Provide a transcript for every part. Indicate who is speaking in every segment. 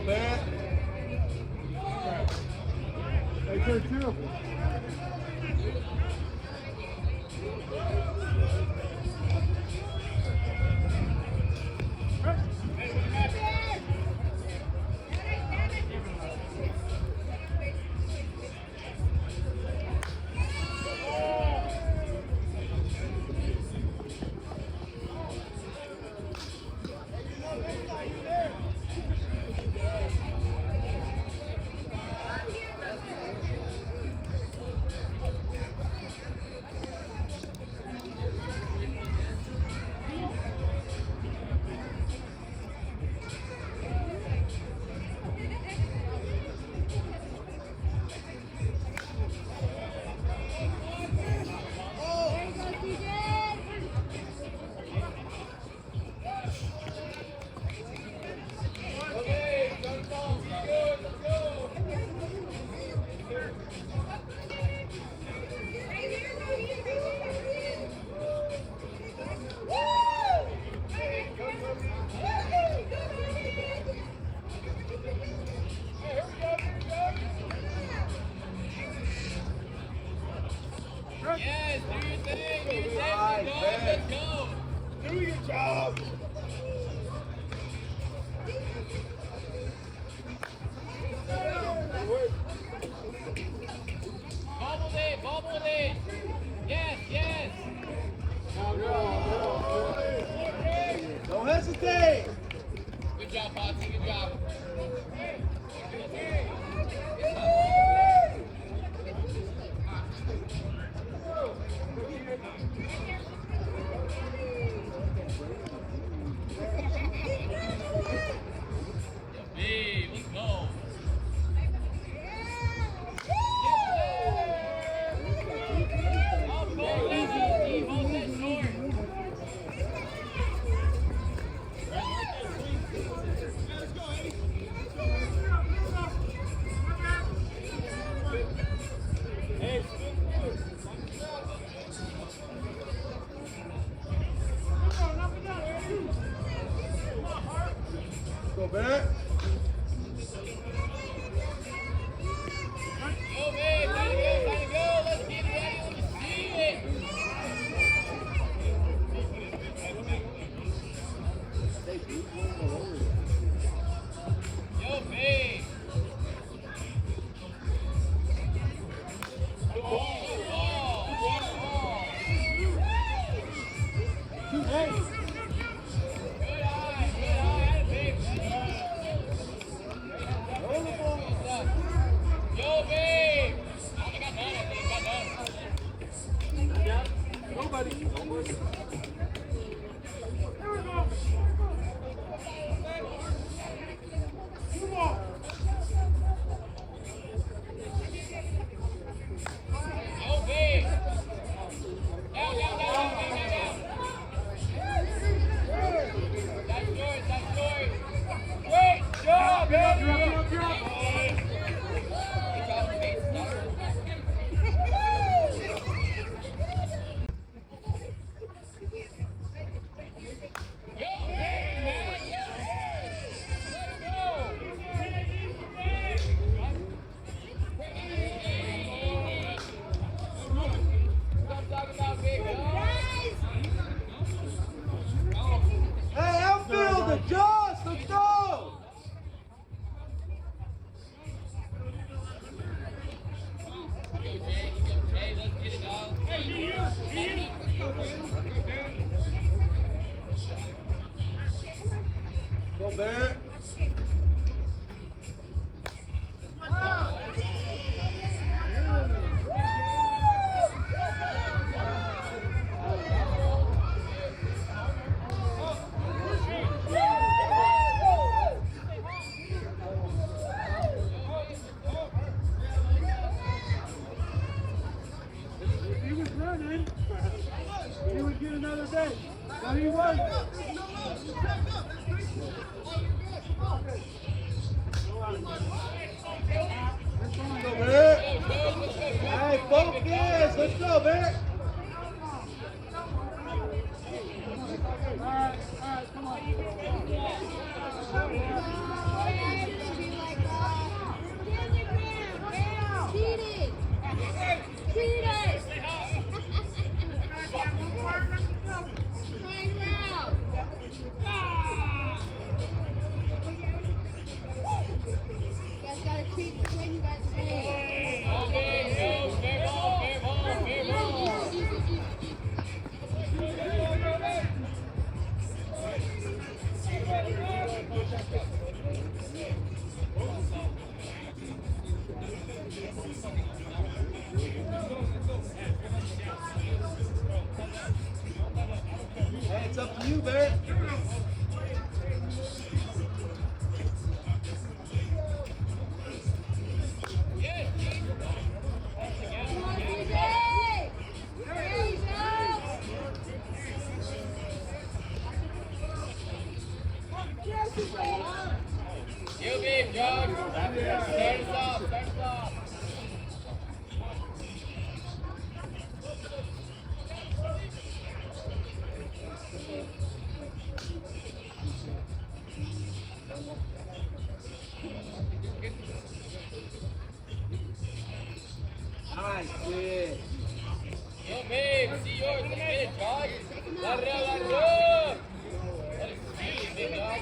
Speaker 1: Go, Barrett.
Speaker 2: Hey, two.
Speaker 3: Yes, do your thing, let's go.
Speaker 1: Do your job.
Speaker 3: Bobble it. Yes.
Speaker 1: Don't hesitate.
Speaker 3: Good job, Potsy, good job. Hey, let's go.
Speaker 1: Go, Barrett.
Speaker 3: Go, babe, time to go. Let's get it ready, let me see it. Yo, babe. Yo, babe! I got done.
Speaker 2: Nobody.
Speaker 3: Yo, babe! Down. That's yours. Great job, baby!
Speaker 1: Hey, outfield, adjust. Let's go.
Speaker 3: Hey, let's get it, dog.
Speaker 1: Go, Barrett.
Speaker 2: He was running. He would get another day. But he wasn't.
Speaker 1: Go, Barrett. Hey, focus. Let's go, Barrett.
Speaker 2: All right, come on.
Speaker 1: to you, Barrett.
Speaker 3: You big Josh. Start us off. Start us off.
Speaker 1: Nice, kid.
Speaker 3: Yo big. See yours in a minute, Josh. Let it up. Let it up. Let it speed, big dog.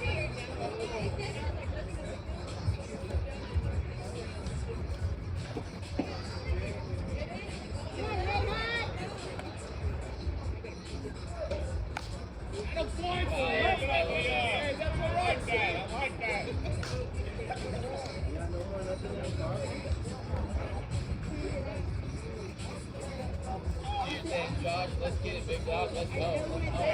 Speaker 3: Josh, let's get it, big dog. Let's go. Let's go.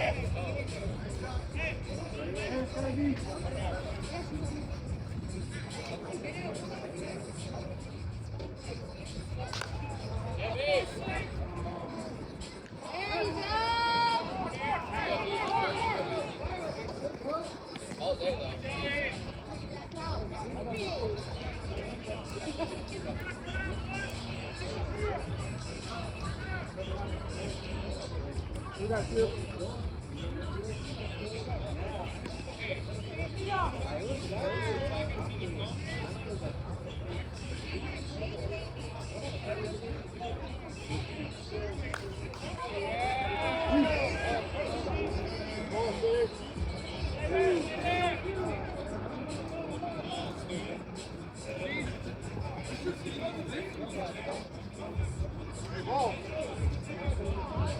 Speaker 3: Yeah, big. Oh, there you go.
Speaker 2: We got two.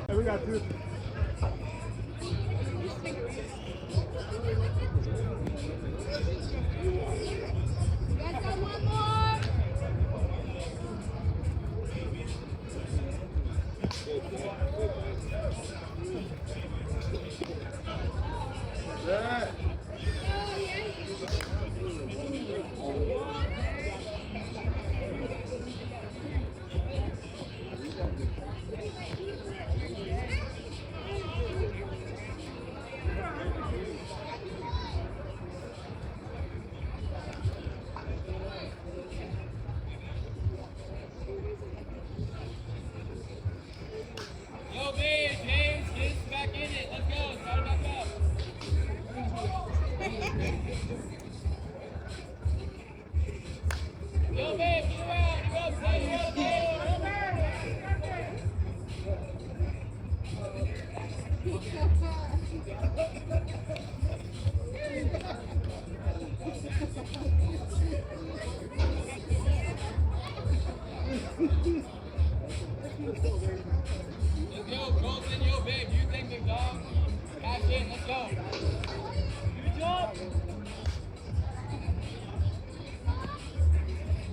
Speaker 2: Hey, we got two.
Speaker 1: Yeah.
Speaker 3: Yo, big James, get us back in it. Let's go. Start it back up. Yo, babe, get around. Go, go, Let's go, Colton. Yo, babe, you think big dog? Cash in. Let's go. Good job.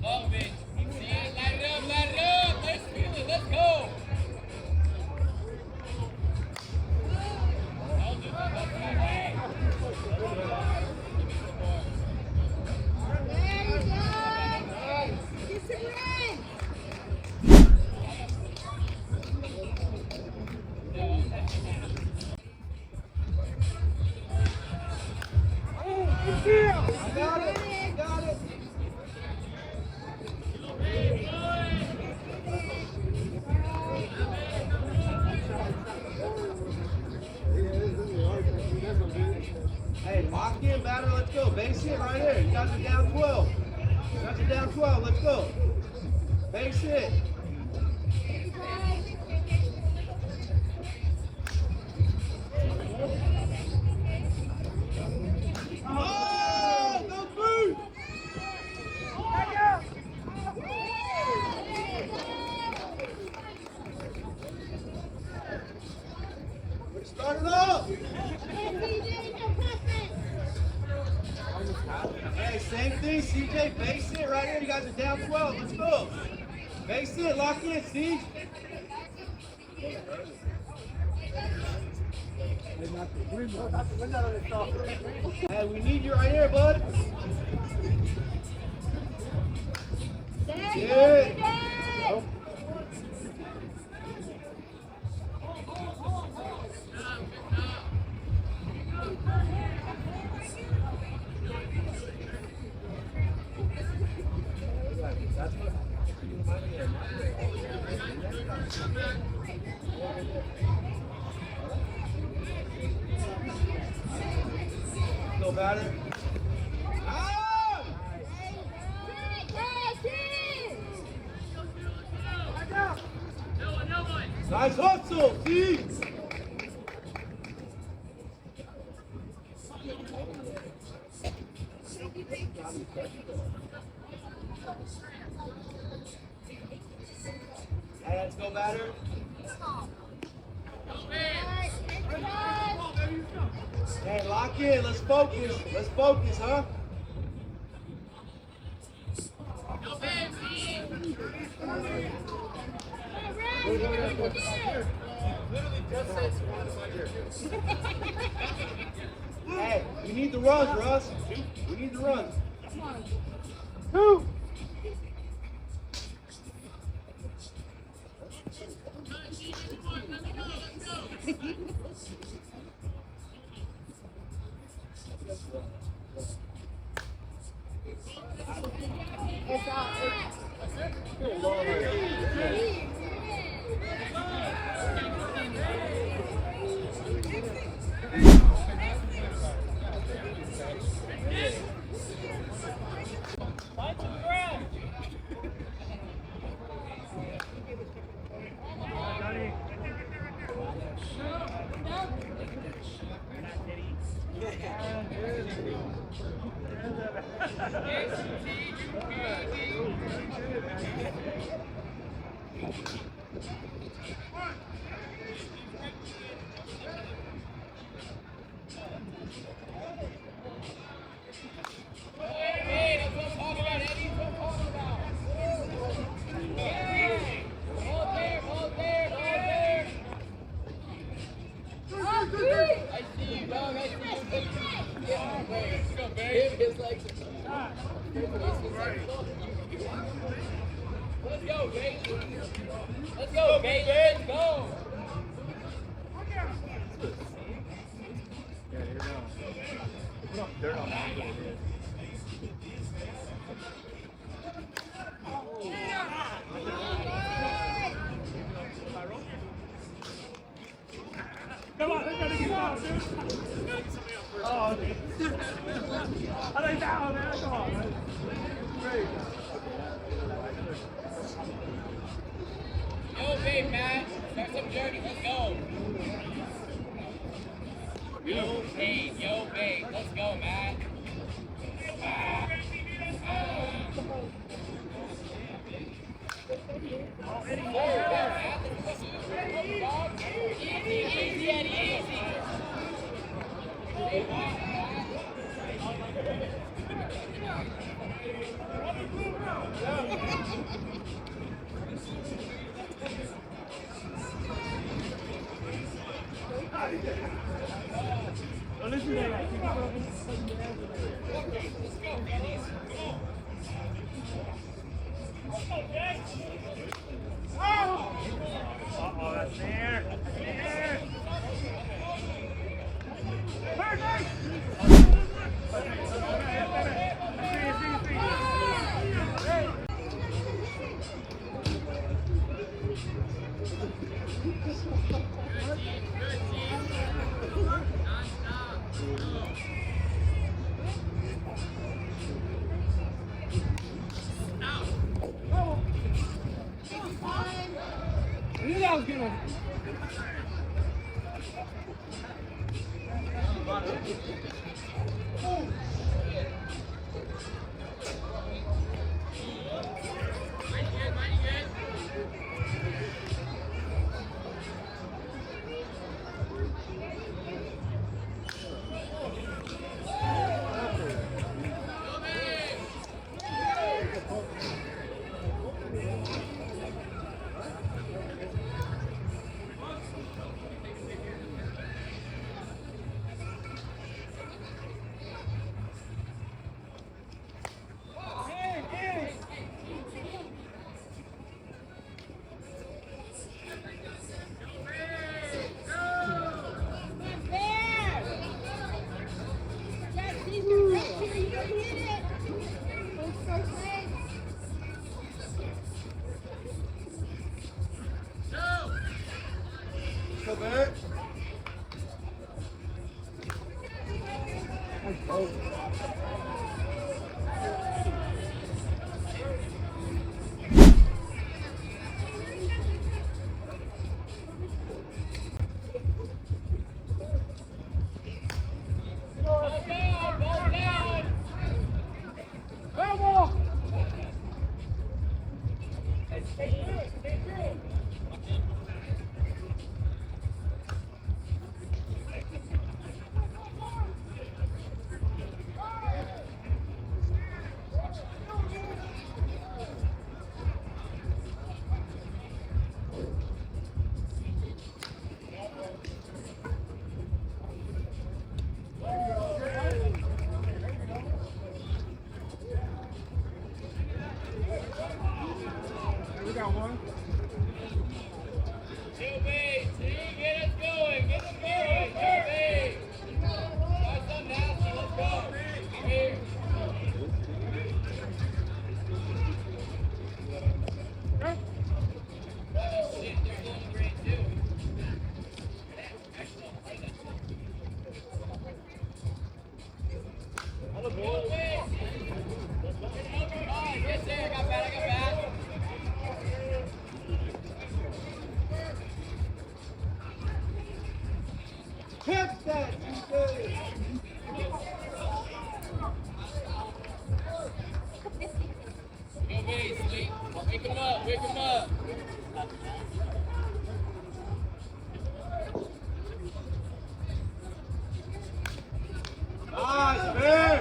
Speaker 3: Love it. See it. Light it up. Light it up. Let's feel it. Let's go. I'll do that. That's right. Hey. Give me some more.
Speaker 4: There you go. Get some run.
Speaker 1: I got it. I got it. Hey, lock in, batter. Let's go. Base hit right here. You guys are down 12. You guys are down 12. Let's go. Base hit. Oh, go through. Start it off. Hey, same thing, CJ. Base hit right here. You guys are down 12. Let's go. Base hit. Lock in, Steve. Hey, we need you right here, bud.
Speaker 4: Stay,
Speaker 1: Yeah.
Speaker 4: stay.
Speaker 1: Go batter. Ah! Nice hustle, see? Hey, let's go batter. Hey, lock in. Let's focus. Let's focus, huh? Hey, we need the runs, Russ. We need the runs.
Speaker 2: Two.
Speaker 3: Find some ground. Hey, that's what I'm talking about, Eddie. That's what I'm talking about. Ball there, ball there, ball there. I see you, dog. I see you. Yeah, let's go, babe. His legs. Let's go, babe. Let's go, babe. Let's go.
Speaker 2: Come on, they gotta get out, dude. Oh, dude. I think down, man. Come on, man. Great.
Speaker 3: Yo, babe, Matt. Start some journey. Let's go. Yo, babe. Let's go, Matt. Easy, Eddie, easy.
Speaker 2: Don't listen to that guy. Keep going. Uh-oh, that's there. That's there. Perfect! You knew that was good one.
Speaker 3: Ball down, ball down.
Speaker 2: We got one.
Speaker 3: Gilbert, see, get us going, get us going, Gilbert. Try something nasty, let's go. Here. Shit, they're going to grade 2. Gilbert. Oh, yes, sir, I got back.
Speaker 1: Catch that, TJ.
Speaker 3: Go base, sweet. Wake him up, wake him up.
Speaker 1: Nice, man.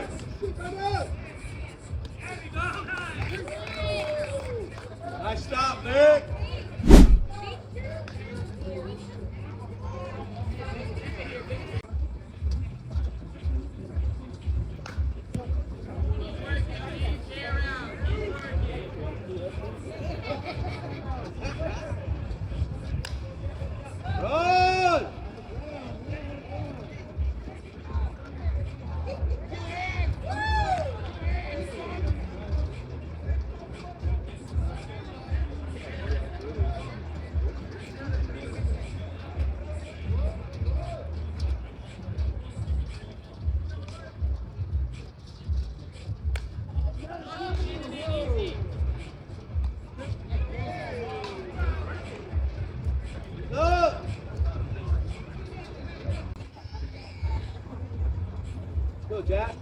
Speaker 1: Nice stop, Nick. Run! Look! Go, Jack.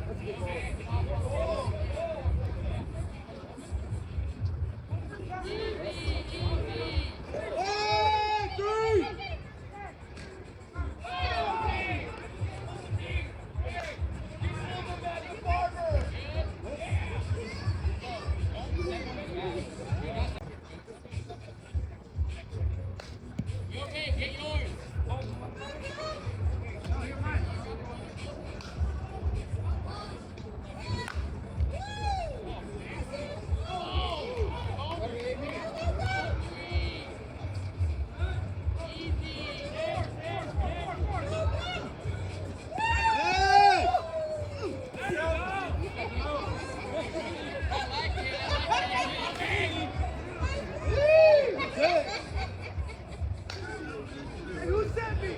Speaker 1: Hey, three!
Speaker 3: You okay? Get yours.
Speaker 1: Hey! Good.
Speaker 2: Who sent me?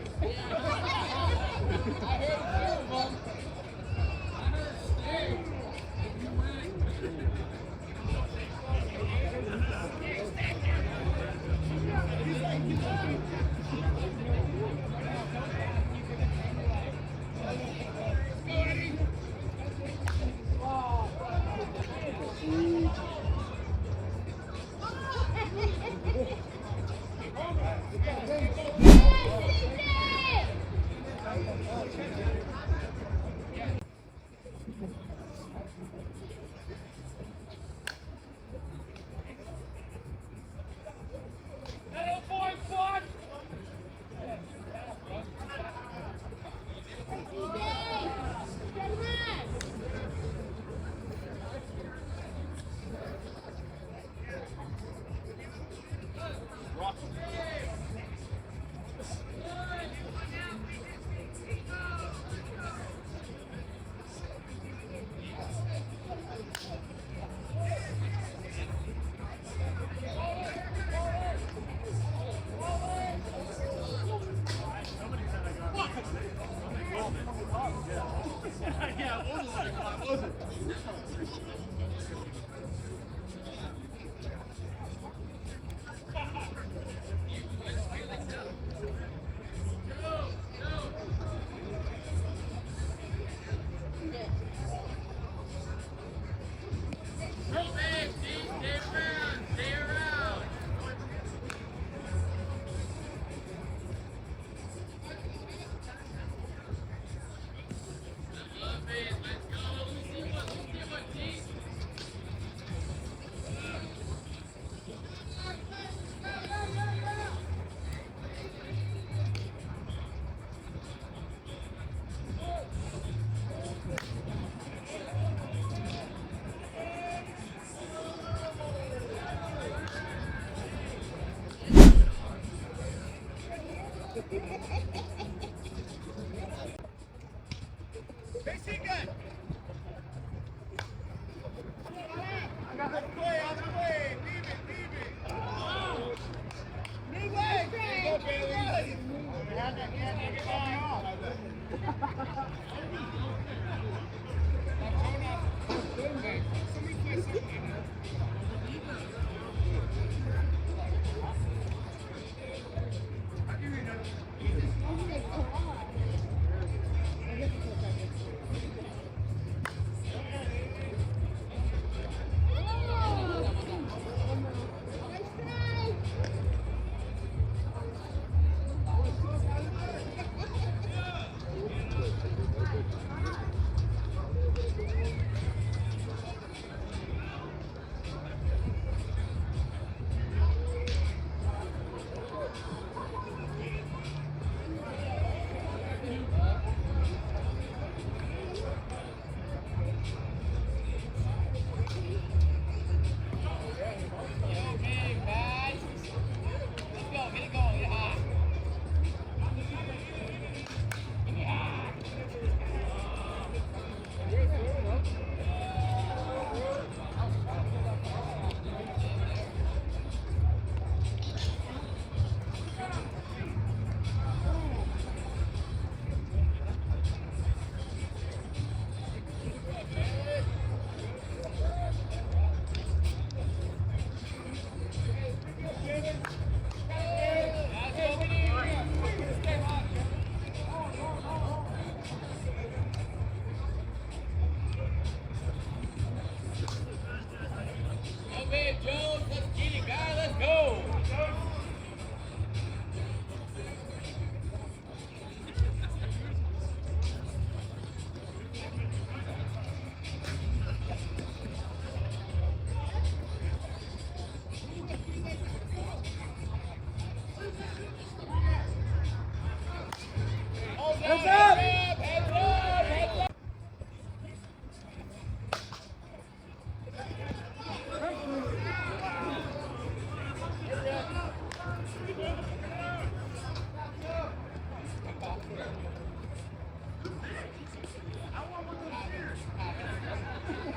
Speaker 2: Yeah, it wasn't.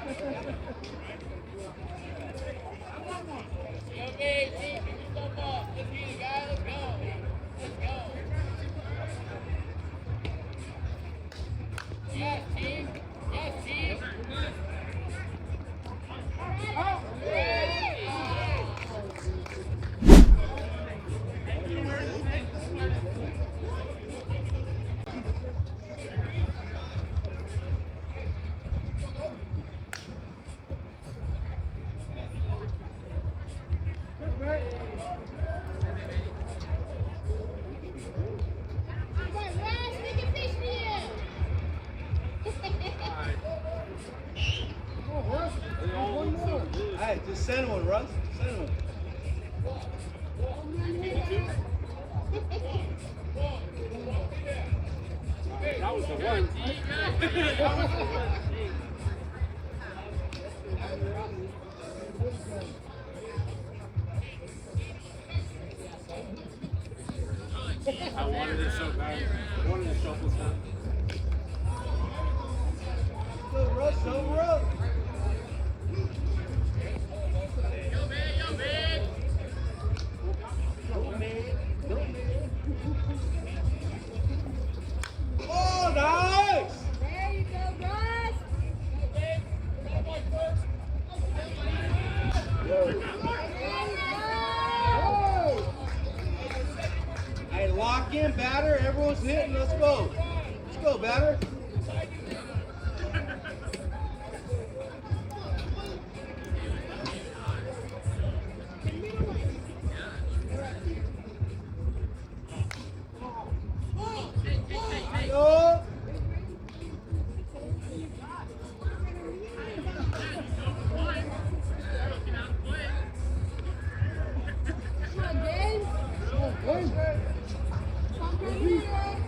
Speaker 3: Yo, babe, team, pick yourself up. Let's get it, guys. Let's go. Let's go. Yes, team. Yes, team.
Speaker 1: Hey, just send one, Russ. Send one.
Speaker 2: That was the one. I wanted it so bad. I wanted to shuffle stuff.
Speaker 1: Go, Russ. Go, Russ. Oh, nice!
Speaker 4: There you go, Russ.
Speaker 1: Hey, lock in, batter. Everyone's hitting. Let's go. Let's go, batter. Go.
Speaker 4: Come on, James. Come on, James. Take your time.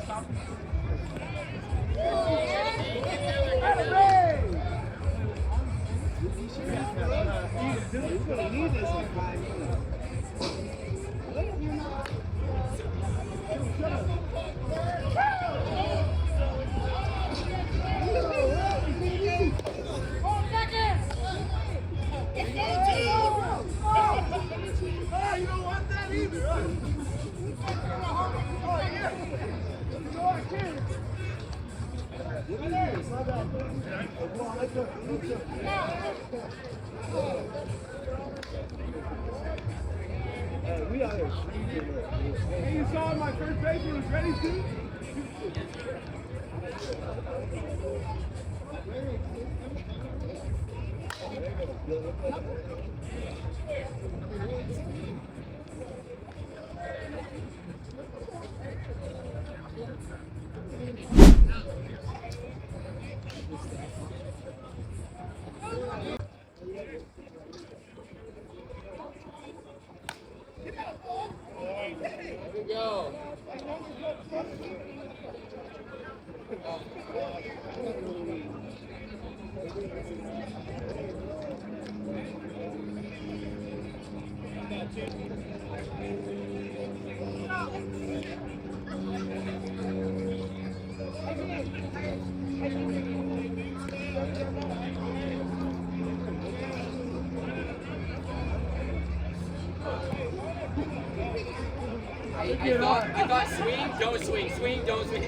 Speaker 4: Drop it!
Speaker 1: He's gonna need this in 5 minutes.
Speaker 2: You don't want that either, huh? Oh, yeah. No, I can't.
Speaker 1: We out here.
Speaker 2: Hey, you saw my first baseman was ready to?
Speaker 3: Here we go. I thought swing, don't swing, swing, don't swing.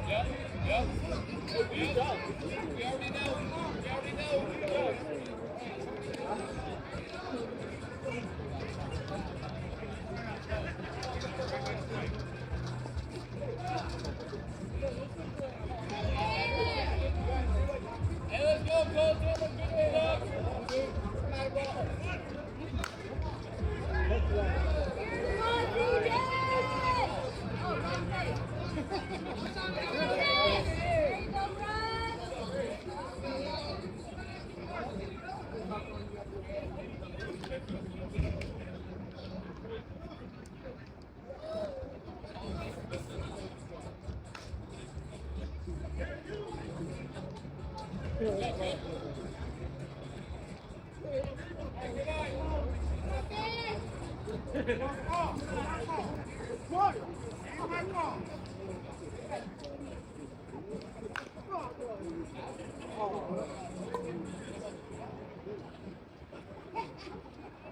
Speaker 3: Yep. Yep. We already know. We already know. Hey, let's go, Colton. Let's get it up.
Speaker 4: Come on, DJ! Oh, wrong place. There you go,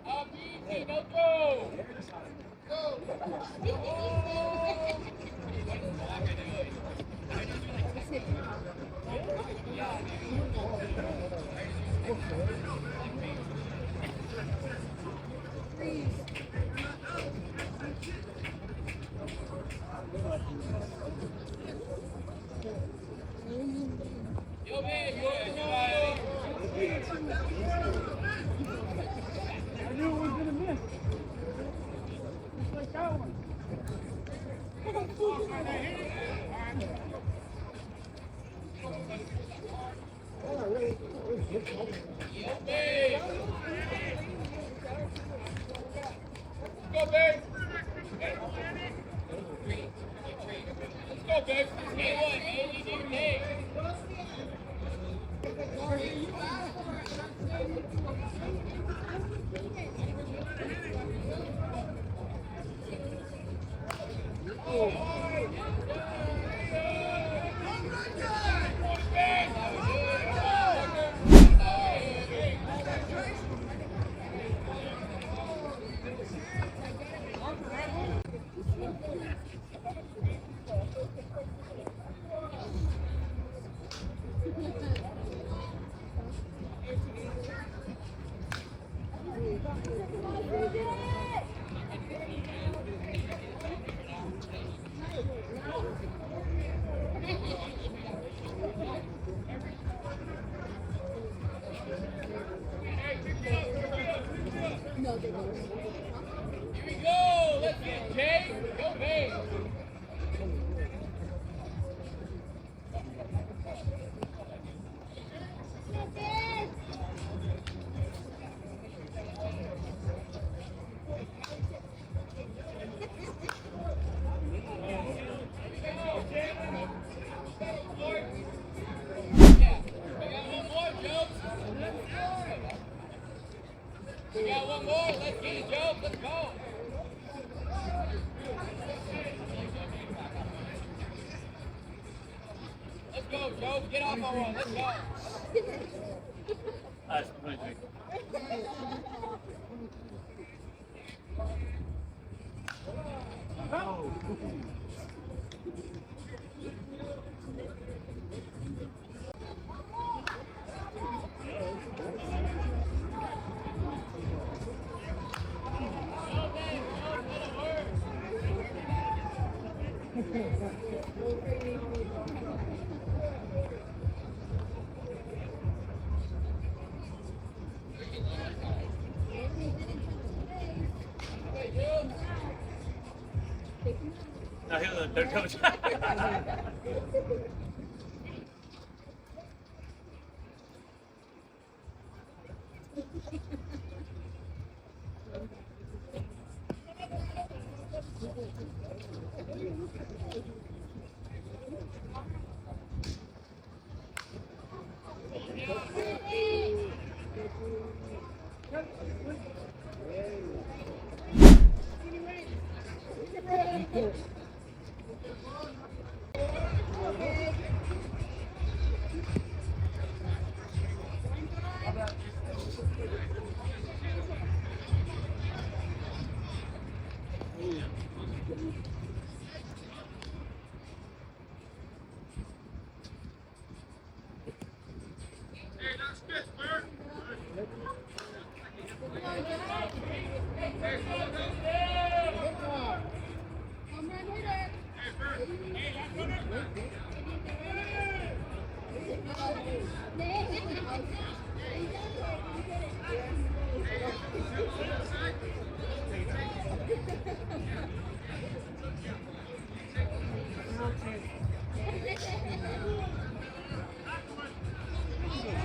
Speaker 3: Up easy, no go. Yo, man, good.
Speaker 2: I knew it was gonna miss. Just like that one.
Speaker 3: Go, babe. Let's go, babe. Hey, what, man? You do your thing. Here we go. Let's get Jay. Go, babe. We got one more. Let's get it, Joe. Let's go. Let's go, Joe. Get off on one. Let's go.
Speaker 2: That's amazing. Oh. Now here's the coach.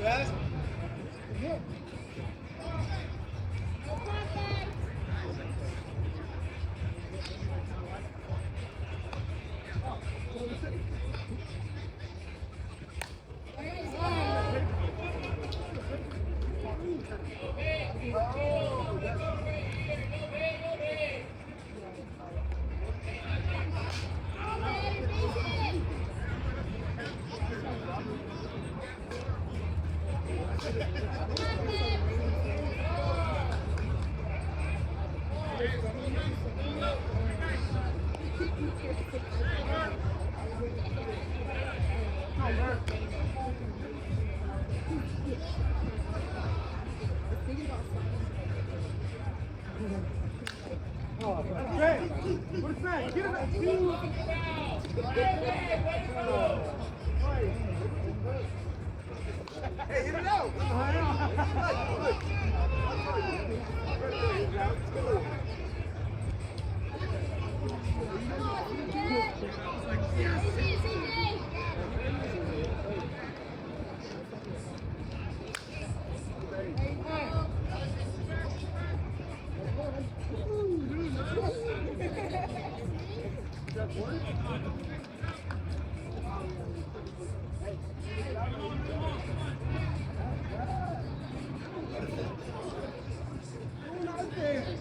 Speaker 1: Travis.
Speaker 2: What's that? Get him. Hey, hit it out.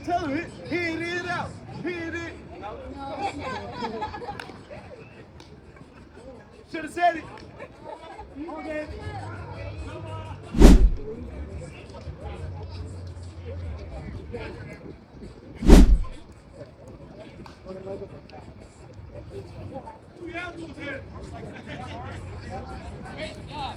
Speaker 2: Tell him, hit it out. Hit it. Should have said it. Okay.
Speaker 3: Great stop.